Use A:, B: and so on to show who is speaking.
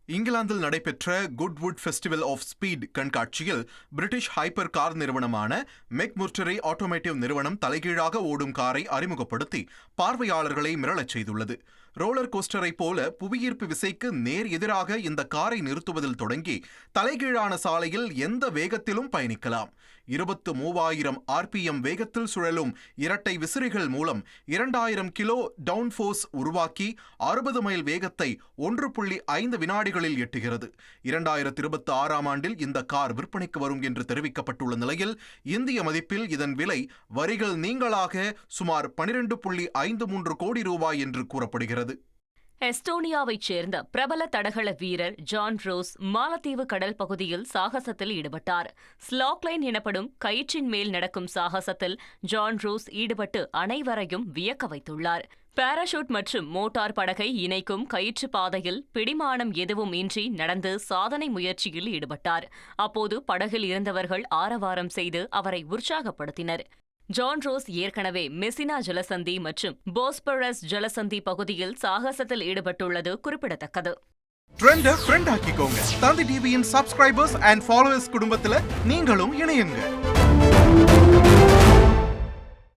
A: இங்கிலாந்தில் நடைபெற்ற குட்வுட் festival of speed கண்காட்சியில் பிரிட்டிஷ் ஹைப்பர் கார் நிறுவனமான மெக்முர்டரி ஆட்டோமேட்டிவ் நிறுவனம் தலைகீழாக ஓடும் காரை அறிமுகப்படுத்தி பார்வையாளர்களை மிரளச் செய்துள்ளது. ரோலர் கோஸ்டரை போல புவியீர்ப்பு விசைக்கு நேர் எதிராக இந்த காரை நிறுத்துவதில் தொடங்கி தலைகீழான சாலையில் எந்த வேகத்திலும் பயணிக்கலாம். 23,000 RPM வேகத்தில் சுழலும் இரட்டை விசிறிகள் மூலம் 2000 கிலோ டவுன்ஃபோர்ஸ் உருவாக்கி 60 மைல் வேகத்தை 1.5 வினாடிகளில் எட்டுகிறது. 2026ஆம் ஆண்டில் இந்த கார் விற்பனைக்கு வரும் என்று தெரிவிக்கப்பட்டுள்ள நிலையில் இந்திய மதிப்பில் இதன் விலை வரிகள் நீங்களாக சுமார் 12.53 கோடி ரூபாய் என்று கூறப்படுகிறது.
B: எஸ்டோனியாவைச் சேர்ந்த பிரபல தடகள வீரர் ஜான் ரோஸ் மாலத்தீவு கடல் பகுதியில் சாகசத்தில் ஈடுபட்டார். ஸ்லாக்லைன் எனப்படும் கயிற்றின் மேல் நடக்கும் சாகசத்தில் ஜான் ரோஸ் ஈடுபட்டு அனைவரையும் வியக்க வைத்துள்ளார். பாராசூட் மற்றும் மோட்டார் படகை இணைக்கும் கயிற்று பாதையில் பிடிமானம் எதுவும் இன்றி நடந்து சாதனை முயற்சியில் ஈடுபட்டார். அப்போது படகில் இருந்தவர்கள் ஆரவாரம் செய்து அவரை உற்சாகப்படுத்தினர். ஜான் ரோஸ் ஏற்கனவே மெசினா ஜலசந்தி மற்றும் போஸ்பரஸ் ஜலசந்தி பகுதியில் சாகசத்தில் ஈடுபட்டுள்ளது குறிப்பிடத்தக்கது.
A: ட்ரெண்ட ஃப்ரெண்ட் ஆக்கிக்கோங்க. தந்தி டிவியின் சப்ஸ்கிரைபர்ஸ் அண்ட் ஃபாலோவர்ஸ் குடும்பத்துல நீங்களும் இணையுங்க.